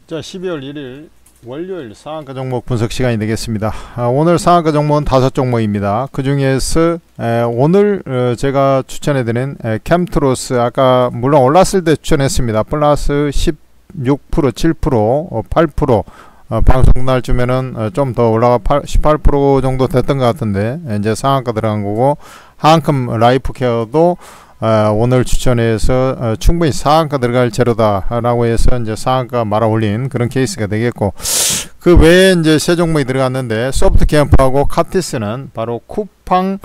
자, 12월 1일 월요일 상한가 종목 분석 시간이 되겠습니다. 오늘 상한가 종목은 5종목입니다. 그 중에서 오늘 제가 추천해드린 캠트로스, 아까 물론 올랐을 때 추천했습니다. 플러스 16%, 7%, 8%, 방송날 주면은 좀 더 올라가 18% 정도 됐던 것 같은데, 이제 상한가 들어간 거고, 한큼 라이프케어도 오늘 추천해서 충분히 상한가 들어갈 재료다 라고 해서 이제 상한가 말아 올린 그런 케이스가 되겠고, 그 외에 이제 세 종목이 들어갔는데, 소프트캠프하고 카티스는 바로 쿠팡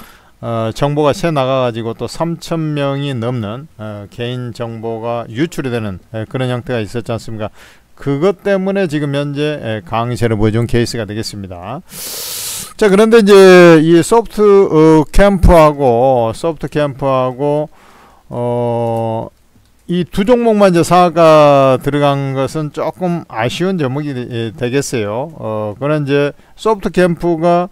정보가 새 나가가지고 또 3,000명이 넘는 개인 정보가 유출이 되는 그런 형태가 있었지 않습니까? 그것 때문에 지금 현재 강세를 보여준 케이스가 되겠습니다. 자, 그런데 이제 이 소프트 캠프하고 이 두 종목만 이제 상한가 들어간 것은 조금 아쉬운 제목이 되겠어요. 그런 이제 소프트 캠프가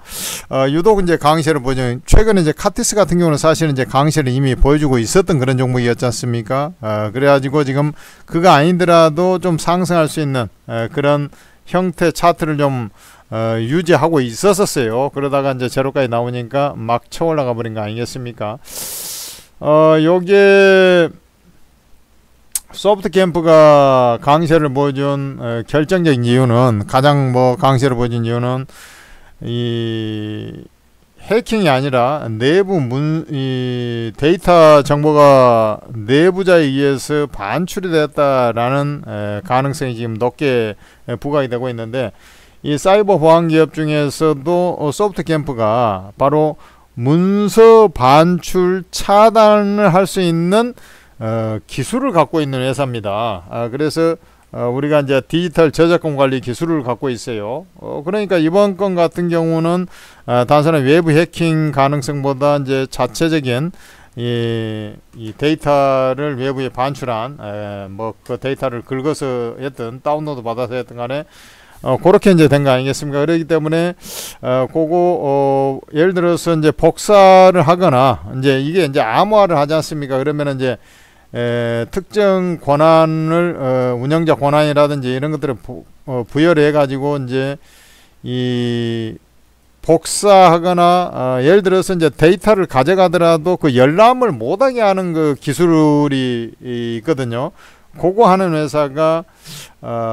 유독 이제 강세를 보여준, 최근에 이제 카티스 같은 경우는 사실은 이제 강세를 이미 보여주고 있었던 그런 종목이었지 않습니까? 그래가지고 지금 그거 아니더라도 좀 상승할 수 있는 그런 형태 차트를 좀 유지하고 있었어요. 그러다가 이제 제로까지 나오니까 막 쳐 올라가 버린 거 아니겠습니까? 요게 소프트캠프가 강세를 보여준 결정적인 이유는, 가장 강세를 보여준 이유는 이 해킹이 아니라 내부 이 데이터 정보가 내부자에 의해서 반출이 됐다라는 가능성이 지금 높게 부각이 되고 있는데, 이 사이버 보안 기업 중에서도 소프트캠프가 바로 문서 반출 차단을 할 수 있는 기술을 갖고 있는 회사입니다. 그래서 우리가 이제 디지털 저작권 관리 기술을 갖고 있어요. 그러니까 이번 건 같은 경우는 단순한 외부 해킹 가능성보다 이제 자체적인 이 데이터를 외부에 반출한 그 데이터를 긁어서 했든 다운로드 받아서 했든 간에 그렇게 이제 된 거 아니겠습니까? 그렇기 때문에 그거 예를 들어서 이제 복사를 하거나, 이제 이게 이제 암호화를 하지 않습니까? 그러면 이제 특정 권한을 운영자 권한이라든지 이런 것들을 부여를 해가지고 이제 이 복사하거나 예를 들어서 이제 데이터를 가져가더라도 그 열람을 못하게 하는 그 기술이 있거든요. 그거 하는 회사가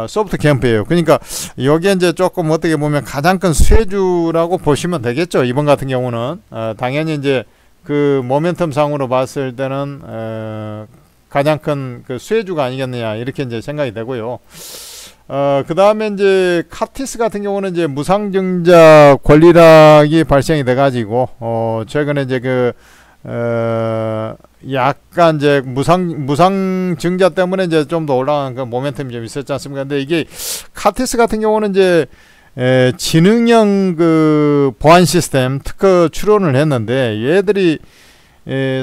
소프트캠프예요. 그러니까 여기에 이제 조금 어떻게 보면 가장 큰 수혜주라고 보시면 되겠죠. 이번 같은 경우는 당연히 이제 그 모멘텀 상으로 봤을 때는 가장 큰 그 수혜주가 아니겠느냐, 이렇게 이제 생각이 되고요. 그 다음에 이제 카티스 같은 경우는 이제 무상증자 권리락이 발생이 돼 가지고 최근에 이제 약간 이제 무상 증자 때문에 이제 좀 더 올라간 그 모멘텀이 좀 있었지 않습니까? 근데 이게 카티스 같은 경우는 이제 지능형 그 보안 시스템 특허 출원을 했는데, 얘들이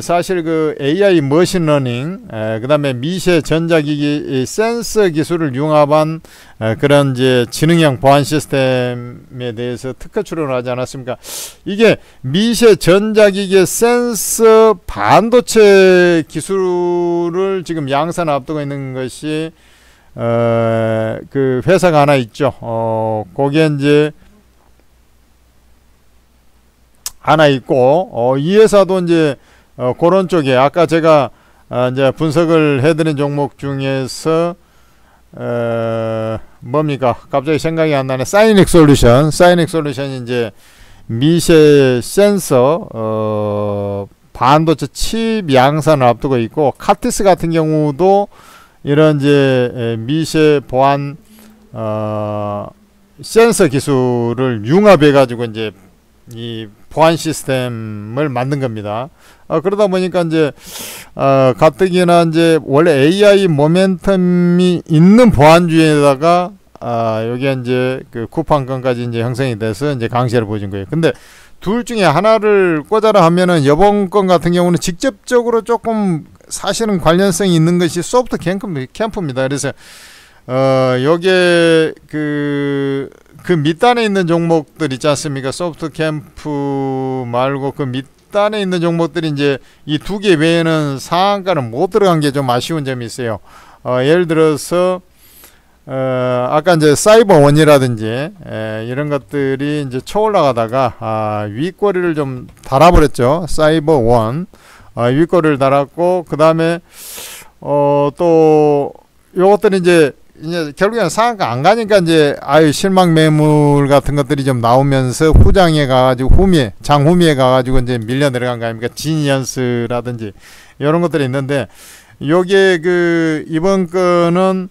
사실 그 AI 머신러닝, 그 다음에 미세 전자기기 센서 기술을 융합한 그런 이제 지능형 보안 시스템에 대해서 특허 출원을 하지 않았습니까? 이게 미세 전자기기 센서 반도체 기술을 지금 양산 앞두고 있는 것이 그 회사가 하나 있죠. 거기에 이제 하나 있고, 이 회사도 이제 그런 쪽에 아까 제가 이제 분석을 해드린 종목 중에서 뭡니까? 갑자기 생각이 안 나네. 사이닉 솔루션이 이제 미세 센서 반도체 칩 양산을 앞두고 있고, 카티스 같은 경우도 이런 이제 미세 보안 센서 기술을 융합해 가지고 이제 이 보안 시스템을 만든 겁니다. 그러다 보니까 이제 가뜩이나 이제 원래 AI 모멘텀이 있는 보안주에다가 여기에 이제 그 쿠팡권까지 이제 형성이 돼서 이제 강세를 보여준 거예요. 근데 둘 중에 하나를 꽂아라 하면은 이번 건 같은 경우는 직접적으로 조금 사실은 관련성이 있는 것이 소프트 캠프입니다. 그래서 여기에 그 밑단에 있는 종목들 있지 않습니까? 소프트 캠프 말고 그 밑단에 있는 종목들이 이제 이 두 개 외에는 상한가는 못 들어간 게 좀 아쉬운 점이 있어요. 예를 들어서 아까 이제 사이버1이라든지 이런 것들이 이제 쳐올라가다가 윗꼬리를 좀 달아버렸죠. 사이버1 윗꼬리를 달았고, 그 다음에 또 요것들이 이제 결국에는 상한가 안 가니까 이제 실망 매물 같은 것들이 좀 나오면서 후장에 가가지고 장후미에 가가지고 이제 밀려 내려간 거 아닙니까? 지니언스라든지 이런 것들이 있는데, 요게 그 이번 거는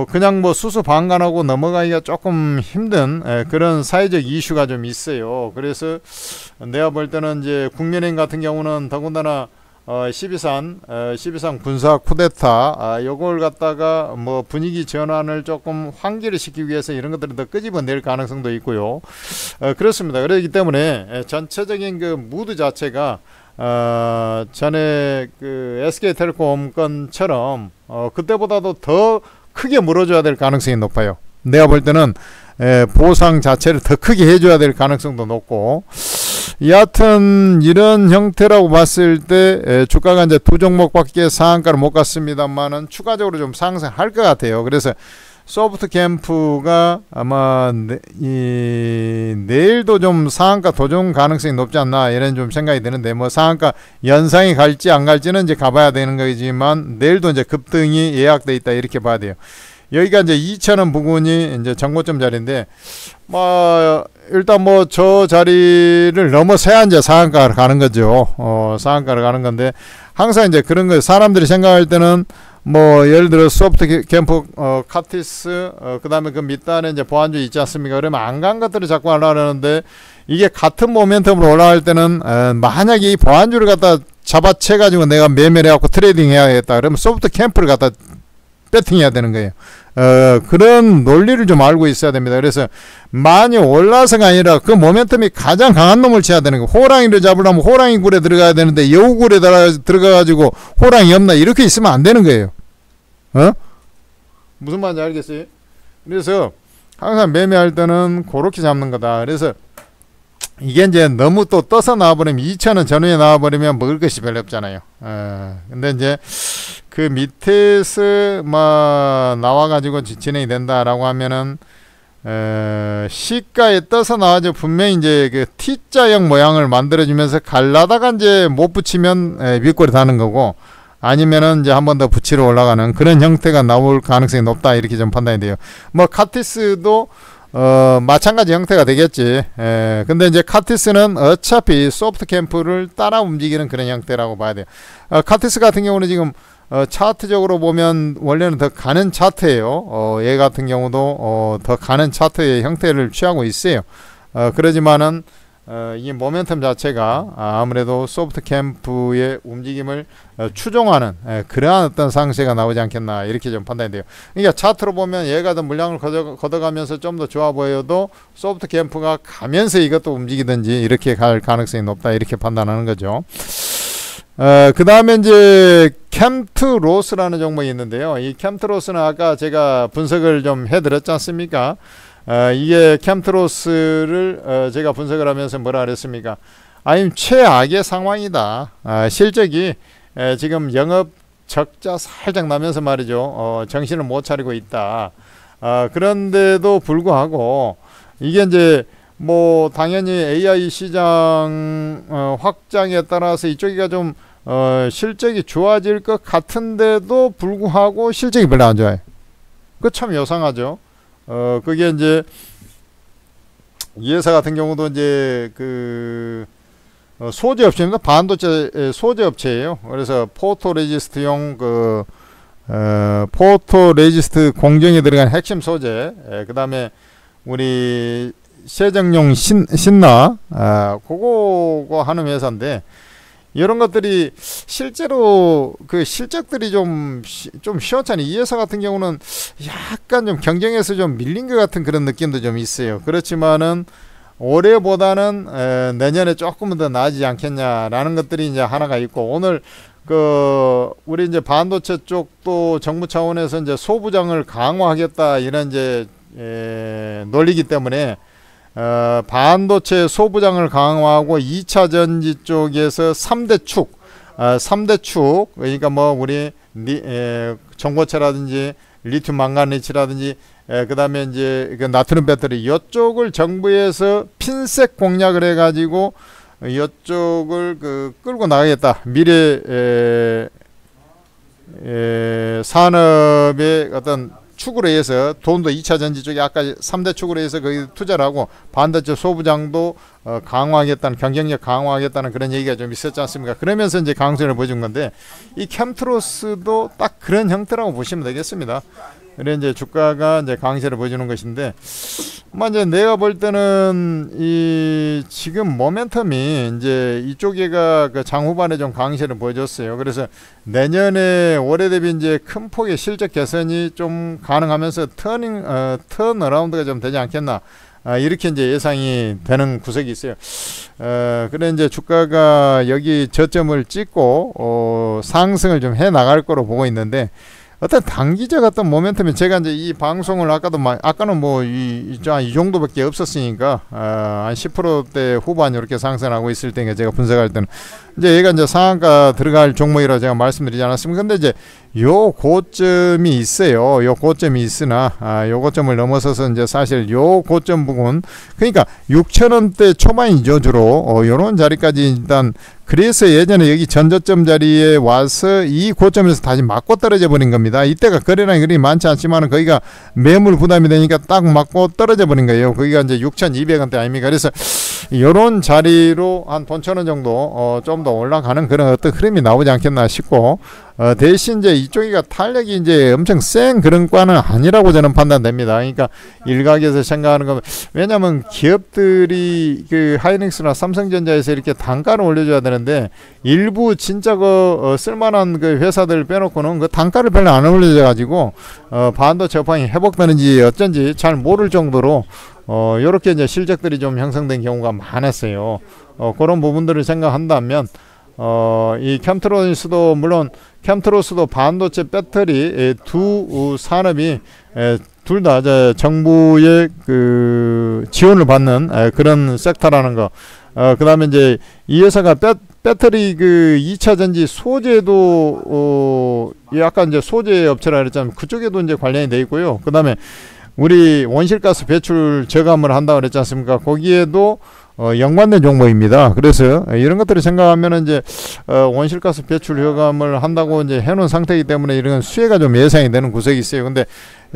그냥 뭐 수수방관하고 넘어가기가 조금 힘든 그런 사회적 이슈가 좀 있어요. 그래서 내가 볼 때는 이제 국민의힘 같은 경우는 더군다나 12.3 군사 쿠데타 요걸 갖다가 뭐 분위기 전환을 조금 환기를 시키기 위해서 이런 것들을 더 끄집어낼 가능성도 있고요. 그렇습니다. 그렇기 때문에 전체적인 그 무드 자체가 전에 그 SK텔레콤 건처럼 그때보다도 더 크게 물어줘야 될 가능성이 높아요. 내가 볼 때는 보상 자체를 더 크게 해줘야 될 가능성도 높고, 여하튼 이런 형태라고 봤을 때 주가가 이제 두 종목밖에 상한가를 못 갔습니다만은 추가적으로 좀 상승할 것 같아요. 그래서 소프트캠프가 아마 내일도 좀 상한가 도전 가능성이 높지 않나 이런 좀 생각이 드는데, 뭐 상한가 연상이 갈지 안 갈지는 이제 가봐야 되는 거지만 내일도 이제 급등이 예약돼 있다 이렇게 봐야 돼요. 여기가 이제 2,000원 부근이 이제 정고점 자리인데, 뭐 일단 뭐 저 자리를 넘어서야 이제 상한가를 가는 거죠. 상한가를 가는 건데, 항상 이제 그런 거 사람들이 생각할 때는 뭐 예를 들어 소프트캠프 카티스 그 다음에 그 밑단에 이제 보안주 있지 않습니까? 그러면 안 간 것들을 자꾸 하려는데, 이게 같은 모멘텀으로 올라갈 때는 만약에 이 보안주를 갖다 잡아채 가지고 내가 매매를 해갖고 트레이딩 해야겠다 그러면 소프트캠프를 갖다 배팅해야 되는 거예요. 그런 논리를 좀 알고 있어야 됩니다. 그래서 많이 올라서가 아니라 그 모멘텀이 가장 강한 놈을 쳐야 되는 거예요. 호랑이를 잡으려면 호랑이 굴에 들어가야 되는데 여우굴에 들어가가지고 호랑이 없나 이렇게 있으면 안 되는 거예요. 무슨 말인지 알겠어요? 그래서 항상 매매할 때는 그렇게 잡는 거다. 그래서 이게 이제 너무 또 떠서 나와버리면 2,000원 전후에 나와버리면 먹을 것이 별로 없잖아요. 근데 이제 그 밑에서 막 나와가지고 진행이 된다라고 하면은 시가에 떠서 나와서 분명히 이제 그 T자형 모양을 만들어주면서 갈라다가 이제 못 붙이면 윗골이 다는 거고, 아니면은 이제 한 번 더 붙이러 올라가는 그런 형태가 나올 가능성이 높다 이렇게 좀 판단이 돼요. 뭐 카티스도 마찬가지 형태가 되겠지. 근데 이제 카티스는 어차피 소프트캠프를 따라 움직이는 그런 형태라고 봐야 돼요. 카티스 같은 경우는 지금 차트적으로 보면 원래는 더 가는 차트예요. 얘 같은 경우도 더 가는 차트의 형태를 취하고 있어요. 그러지만은 이 모멘텀 자체가 아무래도 소프트캠프의 움직임을 추종하는 그러한 어떤 상세가 나오지 않겠나 이렇게 좀 판단이 돼요. 그러니까 차트로 보면 얘가 더 물량을 걷어가면서 좀 더 좋아 보여도 소프트캠프가 가면서 이것도 움직이든지 이렇게 갈 가능성이 높다 이렇게 판단하는 거죠. 그 다음에 이제 캠트로스라는 종목이 있는데요. 이 캠트로스는 아까 제가 분석을 좀 해드렸지 않습니까? 이게 캠트로스를 제가 분석을 하면서 뭐라 그랬습니까? 아니 최악의 상황이다. 실적이 지금 영업 적자 살짝 나면서 말이죠. 정신을 못 차리고 있다. 그런데도 불구하고 이게 이제 뭐 당연히 AI 시장 확장에 따라서 이쪽이가 좀 실적이 좋아질 것 같은데도 불구하고 실적이 별로 안 좋아요. 그 참 요상하죠. 그게 이제 이 회사 같은 경우도 이제 그 소재 업체입니다. 반도체 소재 업체예요. 그래서 포토레지스트용 그 포토레지스트 공정에 들어간 핵심 소재, 그 다음에 우리 세정용 신나 그거 하는 회사인데, 이런 것들이 실제로 그 실적들이 좀 시원찮아요. 이 회사 같은 경우는 약간 좀 경쟁에서 좀 밀린 것 같은 그런 느낌도 좀 있어요. 그렇지만은 올해보다는 내년에 조금은 더 나아지지 않겠냐라는 것들이 이제 하나가 있고, 오늘 그 우리 이제 반도체 쪽도 정부 차원에서 이제 소부장을 강화하겠다 이런 이제 논리기 때문에 반도체 소부장을 강화하고 2차 전지 쪽에서 3대 축, 3대 축, 그러니까 뭐 우리 전고체라든지 리튬 망가니츠라든지 그 다음에 이제 그 나트륨 배터리 이쪽을 정부에서 핀셋 공약을 해가지고 이쪽을 끌고 나가겠다. 미래 산업의 어떤 축으로 해서 돈도 2차 전지 쪽에 아까 3대 축으로 해서 거기 투자를 하고 반도체 소부장도 강화하겠다는, 경쟁력 강화하겠다는 그런 얘기가 좀 있었지 않습니까? 그러면서 이제 강세를 보여준 건데, 이 캠트로스도 딱 그런 형태라고 보시면 되겠습니다. 그래 이제 주가가 이제 강세를 보여주는 것인데, 이제 내가 볼 때는 이 지금 모멘텀이 이제 이쪽에가 그 장후반에 좀 강세를 보여줬어요. 그래서 내년에 올해 대비 이제 큰 폭의 실적 개선이 좀 가능하면서 턴 어라운드가 좀 되지 않겠나. 이렇게 이제 예상이 되는 구석이 있어요. 그래 이제 주가가 여기 저점을 찍고 상승을 좀 해 나갈 거로 보고 있는데, 어떤 단기적 어떤 모멘텀이, 제가 이제 이 방송을 아까는 뭐 이 정도밖에 없었으니까 한 10%대 후반 이렇게 상승하고 있을 때 제가 분석할 때는 이제 얘가 이제 상한가 들어갈 종목이라고 제가 말씀드리지 않았습니까? 근데 이제 요 고점이 있어요. 요 고점이 있으나 요 고점을 넘어서서 이제 사실 요 고점 부분, 그러니까 6,000원대 초반이죠 주로. 요런 자리까지 일단, 그래서 예전에 여기 전저점 자리에 와서 이 고점에서 다시 맞고 떨어져 버린 겁니다. 이때가 거래량이 그리 많지 않지만 거기가 매물 부담이 되니까 딱 맞고 떨어져 버린 거예요. 거기가 이제 6,200원대 아닙니까? 그래서 이런 자리로 한 돈 1,000원 정도 좀 더 올라가는 그런 어떤 흐름이 나오지 않겠나 싶고, 대신 이제 이쪽이가 탄력이 이제 엄청 센 그런 과는 아니라고 저는 판단됩니다. 그러니까 일각에서 생각하는 건, 왜냐면 기업들이 그 하이닉스나 삼성전자에서 이렇게 단가를 올려줘야 되는데, 일부 진짜 쓸만한 그 회사들 빼놓고는 그 단가를 별로 안 올려줘 가지고 반도체 업황이 회복되는지 어쩐지 잘 모를 정도로 요렇게 이제 실적들이 좀 형성된 경우가 많았어요. 그런 부분들을 생각한다면 이 캠트로스도, 물론 캠트로스도 반도체 배터리 두 산업이 둘 다 정부의 그 지원을 받는 그런 섹터라는 거. 그 다음에 이제 이 회사가 배터리 그 2차 전지 소재도 약간 이제 소재 업체라 그랬잖아요. 그쪽에도 이제 관련이 돼 있고요. 그 다음에 우리 온실가스 배출 저감을 한다고 그랬지 않습니까? 거기에도 연관된 종목입니다. 그래서 이런 것들을 생각하면 이제 온실가스 배출 저감을 한다고 이제 해놓은 상태이기 때문에 이런 수혜가 좀 예상이 되는 구석이 있어요. 근데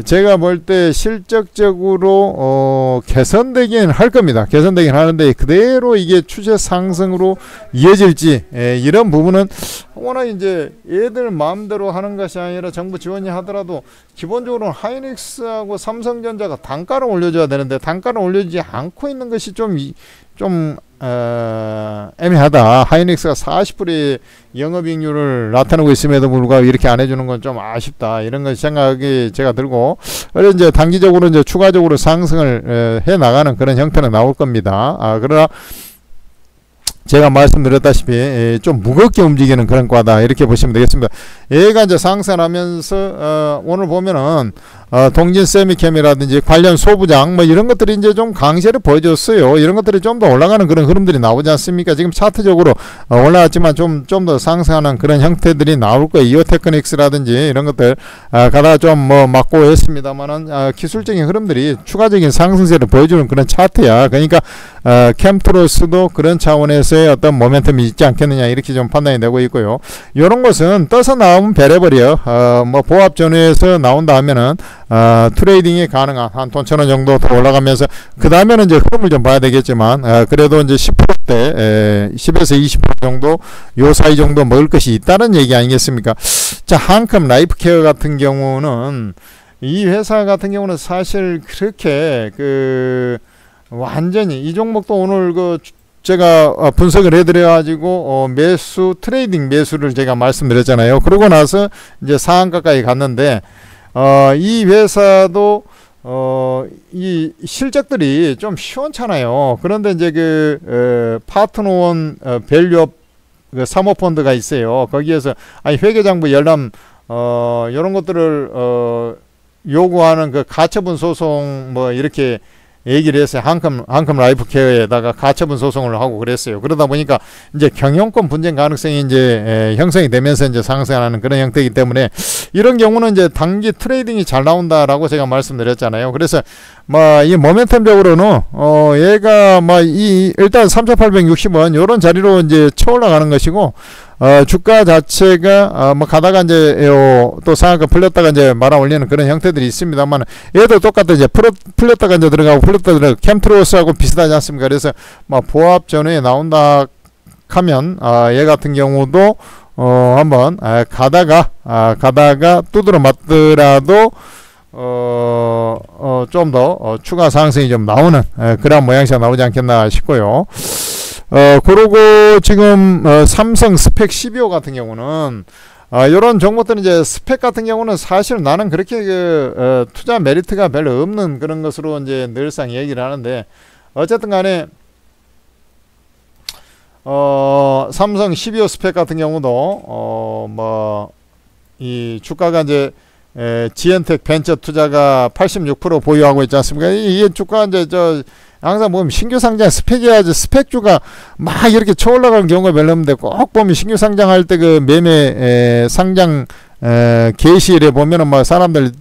제가 볼 때 실적적으로 개선되긴 할 겁니다. 개선되긴 하는데 그대로 이게 추세 상승으로 이어질지, 이런 부분은 워낙 이제 얘들 마음대로 하는 것이 아니라 정부 지원이 하더라도 기본적으로 하이닉스하고 삼성전자가 단가를 올려줘야 되는데 단가를 올려주지 않고 있는 것이 좀 애매하다. 하이닉스가 40%의 영업이익률을 나타내고 있음에도 불구하고 이렇게 안 해주는 건 좀 아쉽다. 이런 것 생각이 제가 들고, 그래서 이제 단기적으로 이제 추가적으로 상승을 해 나가는 그런 형태는 나올 겁니다. 그러나 제가 말씀드렸다시피 좀 무겁게 움직이는 그런 과다, 이렇게 보시면 되겠습니다. 얘가 이제 상승하면서 오늘 보면은 동진 세미캠이라든지 관련 소부장 뭐 이런 것들이 이제 좀 강세를 보여줬어요. 이런 것들이 좀 더 올라가는 그런 흐름들이 나오지 않습니까? 지금 차트적으로 올라갔지만 좀 더 상승하는 그런 형태들이 나올 거예요. 이오테크닉스라든지 이런 것들 가다가 좀 뭐 맞고 했습니다만은 기술적인 흐름들이 추가적인 상승세를 보여주는 그런 차트야. 그러니까 캠트로스도 그런 차원에서의 어떤 모멘텀이 있지 않겠느냐, 이렇게 좀 판단이 되고 있고요. 이런 것은 떠서 나오면 배려버려. 뭐 보합 전후에서 나온다 하면은 트레이딩이 가능한 한 돈 1,000원 정도 더 올라가면서 그 다음에는 이제 흐름을 좀 봐야 되겠지만 그래도 이제 10%대 10에서 20% 정도 요 사이 정도 먹을 것이 있다는 얘기 아니겠습니까? 자, 한컴 라이프케어 같은 경우는, 이 회사 같은 경우는 사실 그렇게 완전히 이 종목도 오늘 제가 분석을 해드려 가지고 매수 트레이딩 매수를 제가 말씀드렸잖아요. 그러고 나서 이제 상한가까지 갔는데 이 회사도 이 실적들이 좀 시원찮아요. 그런데 이제 파트너원 밸류업 사모펀드가 있어요. 거기에서 회계장부 열람 이런 것들을 요구하는 그 가처분 소송 뭐 이렇게 얘기를 했어요. 한컴 라이프케어에다가 가처분 소송을 하고 그랬어요. 그러다 보니까 이제 경영권 분쟁 가능성이 이제 형성이 되면서 이제 상승하는 그런 형태이기 때문에 이런 경우는 이제 단기 트레이딩이 잘 나온다라고 제가 말씀드렸잖아요. 그래서 뭐 이 모멘텀적으로는 얘가 뭐 이 일단 3,860원 요런 자리로 이제 쳐 올라가는 것이고 주가 자체가 뭐 가다가 이제 또 상한가 풀렸다가 이제 말아 올리는 그런 형태들이 있습니다만 얘도 똑같아 이제 풀렸다가 이제 들어가고 풀렸다가 들어가고 캠트로스하고 비슷하지 않습니까? 그래서 뭐 보합 전후에 나온다 하면 얘 같은 경우도 한번 가다가 두드러 맞더라도 좀 더 추가 상승이 좀 나오는 그런 모양새가 나오지 않겠나 싶고요. 그러고 지금 삼성 스펙 12호 같은 경우는 이런 종목들은 이제 스펙 같은 경우는 사실 나는 그렇게 투자 메리트가 별로 없는 그런 것으로 이제 늘상 얘기를 하는데 어쨌든 간에 삼성 12호 스펙 같은 경우도 뭐 이 주가가 이제 지엔텍 벤처 투자가 86% 보유하고 있지 않습니까? 이게 주가 이제 항상 보면 신규 상장 스펙이야지 스펙주가 막 이렇게 쳐 올라가는 경우가 별로 없는데 꼭 보면 신규 상장할 때 그 매매 상장 게시일에 보면은 막 사람들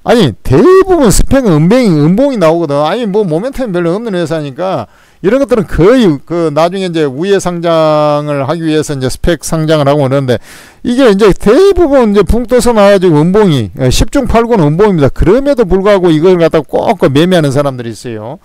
아니 대부분 스펙은 음봉이 나오거든. 아니 뭐 모멘텀이 별로 없는 회사니까 이런 것들은 거의 나중에 이제 우회 상장을 하기 위해서 이제 스펙 상장을 하고 그러는데 이게 이제 대부분 이제 붕 떠서 나와가지고 음봉이 10중 8구는 음봉입니다. 그럼에도 불구하고 이걸 갖다가 꼭 매매하는 사람들이 있어요.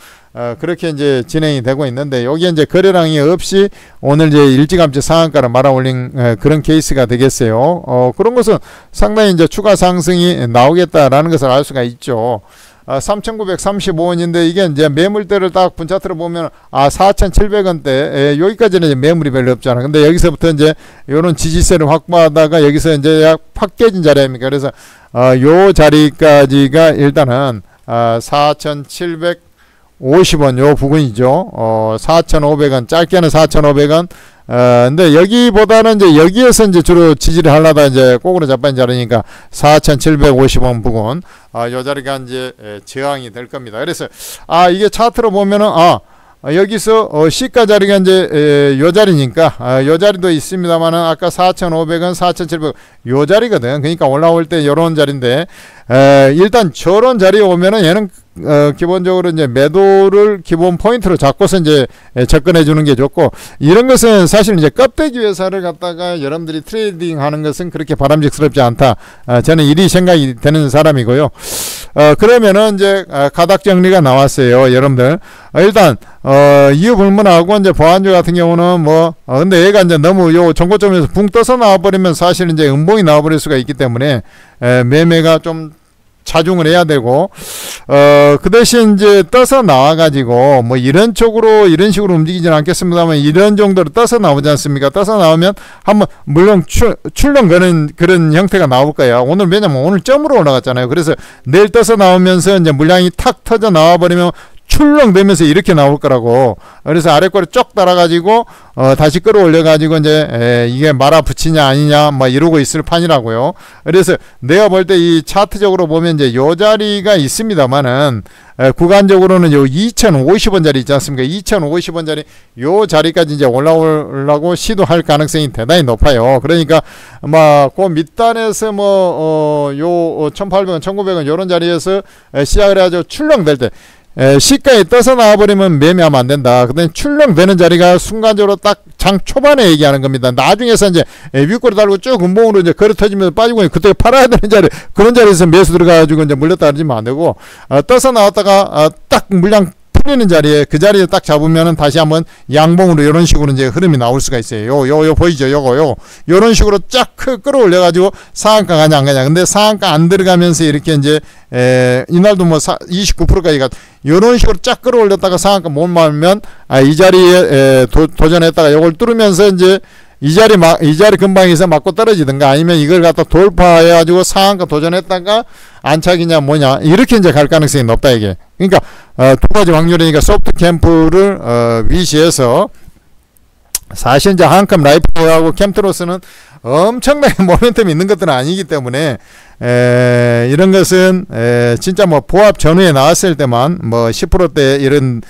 그렇게 이제 진행이 되고 있는데 여기에 이제 거래량이 없이 오늘 이제 일찌감치 상한가를 말아 올린 그런 케이스가 되겠어요. 그런 것은 상당히 이제 추가 상승이 나오겠다라는 것을 알 수가 있죠. 3,935원인데 이게 이제 매물대를 딱 분차트로 보면 4,700원대 여기까지는 이제 매물이 별로 없잖아. 근데 여기서부터 이제 이런 지지세를 확보하다가 여기서 이제 확 깨진 자리 아닙니까? 그래서 요 자리까지가 일단은 4,750원 요 부근이죠. 4,500원 짧게는 4,500원. 근데 여기보다는 이제 여기에서 이제 주로 지지를 하려다 이제 꼬꾸로 자빠진 자리니까 4,750원 부근 요 자리가 이제 저항이 될 겁니다. 그래서 이게 차트로 보면은 여기서 시가 자리가 이제 요 자리니까 요 자리도 있습니다만은 아까 4,500원 4,700원 요 자리거든. 그러니까 올라올 때 요런 자리인데 일단 저런 자리에 오면은 얘는 기본적으로 이제 매도를 기본 포인트로 잡고서 이제 접근해 주는 게 좋고 이런 것은 사실 이제 껍데기 회사를 갖다가 여러분들이 트레이딩 하는 것은 그렇게 바람직스럽지 않다. 저는 이리 생각이 되는 사람이고요. 그러면은 이제 가닥 정리가 나왔어요. 여러분들 일단 이유 불문하고 이제 보안주 같은 경우는 뭐 근데 얘가 이제 너무 요 정고점에서 붕 떠서 나와버리면 사실 이제 음봉이 나와버릴 수가 있기 때문에 매매가 좀 자중을 해야 되고 그 대신 이제 떠서 나와가지고 뭐 이런 쪽으로 이런 식으로 움직이지는 않겠습니다만 이런 정도로 떠서 나오지 않습니까? 떠서 나오면 한번 물론 출렁 거는 그런 형태가 나올 거예요. 오늘 왜냐면 오늘 점으로 올라갔잖아요. 그래서 내일 떠서 나오면서 이제 물량이 탁 터져 나와 버리면 출렁되면서 이렇게 나올 거라고. 그래서 아래꼬리 쭉 따라가지고 다시 끌어올려가지고 이제 이게 말아 붙이냐 아니냐 뭐 이러고 있을 판이라고요. 그래서 내가 볼 때 이 차트적으로 보면 이제 요 자리가 있습니다만은 구간적으로는 요 2,050원 자리 있지 않습니까? 2,050원 자리 요 자리까지 이제 올라오려고 시도할 가능성이 대단히 높아요. 그러니까 그 밑단에서 요 1,800원, 1,900원 요런 자리에서 시작을 해가지고 출렁될 때 시가에 떠서 나와버리면 매매하면 안 된다. 근데 출렁되는 자리가 순간적으로 딱 장 초반에 얘기하는 겁니다. 나중에서 이제 윗꼬리 달고 쭉 음봉으로 이제 걸어 터지면서 빠지고 그때 팔아야 되는 자리 그런 자리에서 매수 들어가가지고 이제 물렸다 그러지면 안 되고 떠서 나왔다가 딱 물량 풀리는 자리에 그 자리에 딱 잡으면은 다시 한번 양봉으로 이런 식으로 이제 흐름이 나올 수가 있어요. 요 보이죠? 요거 요런 식으로 쫙 끌어올려 가지고 상한가 가냐 안 가냐. 근데 상한가 안 들어가면서 이렇게 이제 이날도 뭐 29%까지 가 요런 식으로 쫙 끌어올렸다가 상한가 못 말면 이 자리에 도전했다가 요걸 뚫으면서 이제 이 자리 근방에서 맞고 떨어지든가 아니면 이걸 갖다 돌파해가지고 상한가 도전했다가 안착이냐 뭐냐 이렇게 이제 갈 가능성이 높다 이게. 그러니까 두 가지 확률이니까 소프트 캠프를 위시해서 사실 이제 한컴 라이프하고 캠트로스는 엄청나게 모멘텀이 있는 것들은 아니기 때문에 이런 것은 진짜 뭐 보합 전후에 나왔을 때만 뭐 10%대 이런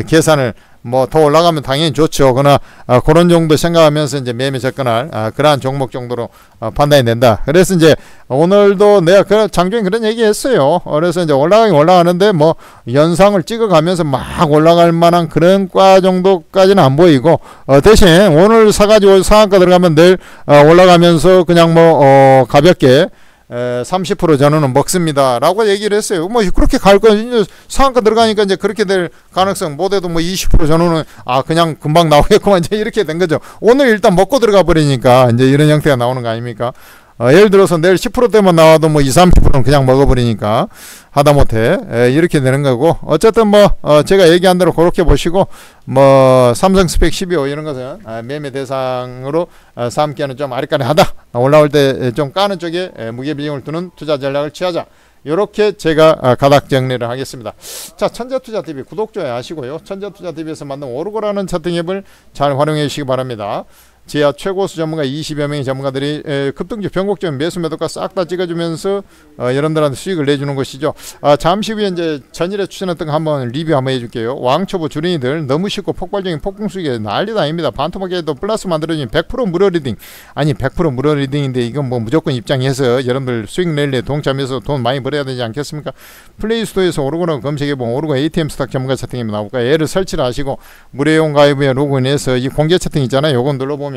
계산을 뭐 더 올라가면 당연히 좋죠. 그러나 그런 정도 생각하면서 이제 매매 접근할 그러한 종목 정도로 판단이 된다. 그래서 이제 오늘도 내가 장중에 그런 얘기 했어요. 그래서 이제 올라가긴 올라가는데 뭐 연상을 찍어가면서 막 올라갈 만한 그런 과 정도까지는 안 보이고 대신 오늘 사가지고 상한가 들어가면 내일 올라가면서 그냥 뭐 가볍게 30% 전후는 먹습니다 라고 얘기를 했어요. 뭐 그렇게 갈 거는 상한가 들어가니까 이제 그렇게 될 가능성 못해도 뭐 20% 전후는 그냥 금방 나오겠구만 이제 이렇게 된 거죠. 오늘 일단 먹고 들어가 버리니까 이제 이런 형태가 나오는 거 아닙니까? 예를 들어서 내일 10%대만 나와도 뭐 20-30%는 그냥 먹어버리니까 하다못해 이렇게 되는 거고, 어쨌든 뭐 제가 얘기한 대로 그렇게 보시고 뭐 삼성 스펙 12호 이런 것은 매매 대상으로 삼기에는 좀 아리까리하다, 올라올 때 좀 까는 쪽에 무게 비중을 두는 투자 전략을 취하자, 이렇게 제가 가닥 정리를 하겠습니다. 자, 천재투자TV 구독, 좋아요 하시고요. 천재투자TV에서 만든 오르고라는 차팅 앱을 잘 활용해 주시기 바랍니다. 지하 최고수 전문가 20여 명의 전문가들이 급등주 변곡점 매수 매도가 싹 다 찍어주면서 여러분들한테 수익을 내주는 것이죠. 잠시 후에 이제 전일에 추천했던 거 한번 리뷰 한번 해줄게요. 왕초보 주린이들 너무 쉽고 폭발적인 폭풍 수익에 난리도 아닙니다. 반토막에도 플러스 만들어진 100% 무료 리딩, 아니 100% 무료 리딩인데 이건 뭐 무조건 입장해서 여러분들 수익 낼래 동참해서 돈 많이 벌어야 되지 않겠습니까? 플레이스토어에서 오르고나 검색해보면 오르고 ATM 스탁 전문가 채팅이 나올까, 얘를 설치를 하시고 무료용 가입에 로그인해서 이 공개 채팅 있잖아요. 요건 눌러보면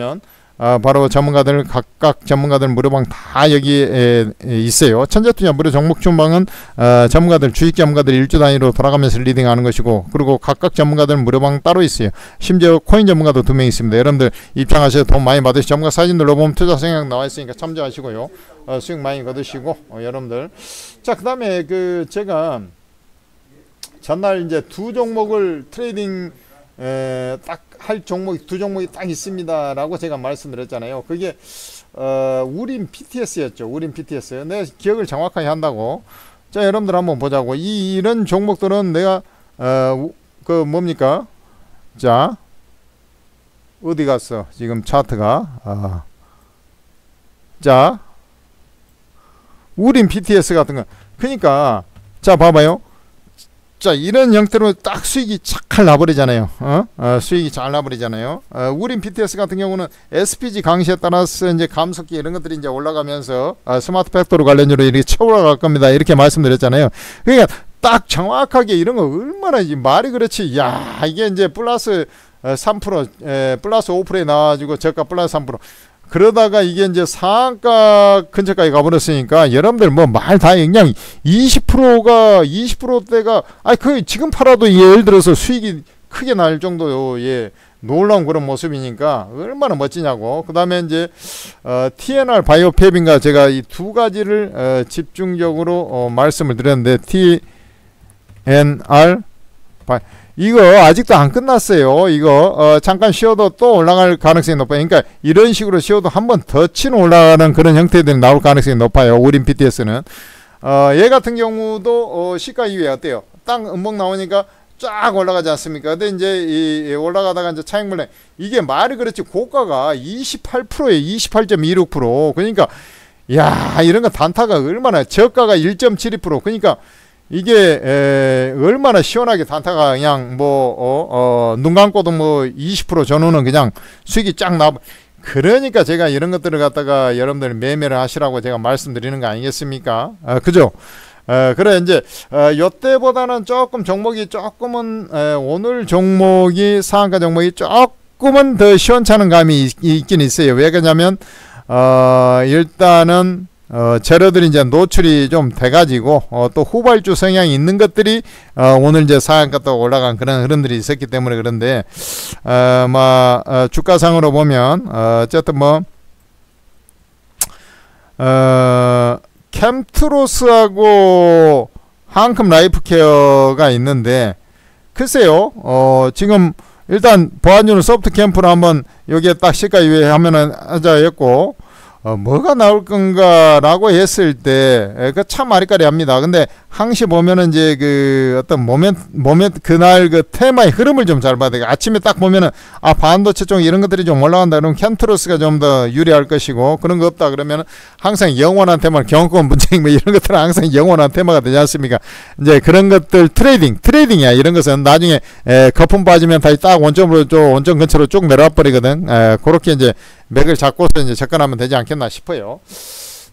바로 전문가들, 각각 전문가들 무료방 다 여기에 있어요. 천재투자 무료 종목 춘방은 전문가들, 주식 전문가들 일주 단위로 돌아가면서 리딩하는 것이고, 그리고 각각 전문가들 무료방 따로 있어요. 심지어 코인 전문가도 2명 있습니다. 여러분들 입장하셔서 돈 많이 받으시고 전문가 사진 눌러보면 투자 성향 나와 있으니까 참조하시고요. 수익 많이 거두시고 여러분들. 자, 그 다음에 제가 전날 이제 두 종목을 트레이딩 딱 할 종목이 두 종목이 딱 있습니다 라고 제가 말씀드렸잖아요. 그게 우림 PTS였죠. 우림 PTS. 내가 기억을 정확하게 한다고. 자, 여러분들 한번 보자고. 이런 종목들은 내가 뭡니까? 자, 어디 갔어 지금 차트가. 자, 우림 PTS 같은 거. 그러니까 자, 봐봐요. 자, 이런 형태로 딱 수익이 착 나버리잖아요. 수익이 잘 나버리잖아요. 우린 PTS 같은 경우는 SPG 강시에 따라서 이제 감속기 이런 것들이 이제 올라가면서 스마트 팩토리 관련주로 이렇게 쳐 올라갈 겁니다. 이렇게 말씀드렸잖아요. 그러니까 딱 정확하게 이런 거 얼마나 말이 그렇지. 야, 이게 이제 플러스 3%, 플러스 5%에 나와가지고 저가 플러스 3%. 그러다가 이게 이제 상한가 근처까지 가버렸으니까 여러분들 뭐 말 다 그냥 20%가 20%대가 지금 팔아도 예를 들어서 수익이 크게 날 정도의 놀라운 그런 모습이니까 얼마나 멋지냐고. 그 다음에 이제 TNR 바이오팹인가, 제가 이 두 가지를 집중적으로 말씀을 드렸는데, TNR 이거 아직도 안 끝났어요. 이거 잠깐 쉬어도 또 올라갈 가능성이 높아요. 그러니까 이런 식으로 쉬어도 한 번 더 치는 올라가는 그런 형태들이 나올 가능성이 높아요. 우린 PTS는 얘 같은 경우도 시가 이후에 어때요? 땅 음봉 나오니까 쫙 올라가지 않습니까? 근데 이제 올라가다가 이제 차익물량, 이게 말이 그렇지 고가가 28%에 28.26%. 그러니까 야, 이런 거 단타가 얼마나, 저가가 1.72%. 그러니까 이게 얼마나 시원하게 단타가 그냥 눈 감고도 뭐 20% 전후는 그냥 수익이 쫙 나. 그러니까 제가 이런 것들을 갖다가 여러분들 매매를 하시라고 제가 말씀드리는 거 아니겠습니까? 그죠? 그래 이제 요때보다는 조금 종목이 조금은 오늘 종목이 상한가 종목이 조금은 더 시원찮은 감이 있긴 있어요. 왜 그러냐면 일단은 재료들이 이제 노출이 좀 돼가지고 또 후발주 성향이 있는 것들이 오늘 이제 상한가 또 올라간 그런 흐름들이 있었기 때문에. 그런데 주가상으로 보면 어쨌든 뭐 캠트로스하고 한컴 라이프케어가 있는데, 글쎄요 지금 일단 보안주는 소프트캠프로 한번 여기에 딱 시가 이외에 하면은 하자 했고, 뭐가 나올 건가 라고 했을 때 그 참 아리까리 합니다. 근데 항시 보면은 이제 그 어떤 모멘트 그날 그 테마의 흐름을 좀 잘 봐야 돼요. 아침에 딱 보면은 아 반도체 쪽 이런 것들이 좀 올라간다 그러면 캔트로스가 좀 더 유리할 것이고, 그런 거 없다 그러면은 항상 영원한 테마, 경권 분쟁 뭐 이런 것들은 항상 영원한 테마가 되지 않습니까? 이제 그런 것들 트레이딩이야. 이런 것은 나중에 거품 빠지면 다시 딱 원점으로 원점 근처로 쭉 내려와 버리거든. 그렇게 이제 맥을 잡고서 이제 접근하면 되지 않겠나 싶어요.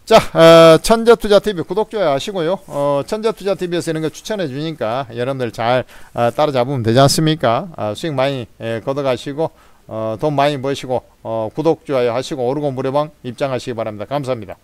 자, 천재투자TV 구독, 좋아요 하시고요. 천재투자TV에서 이런 거 추천해 주니까 여러분들 잘 따라잡으면 되지 않습니까? 수익 많이 걷어가시고 돈 많이 버시고 구독, 좋아요 하시고 오르고 무료방 입장하시기 바랍니다. 감사합니다.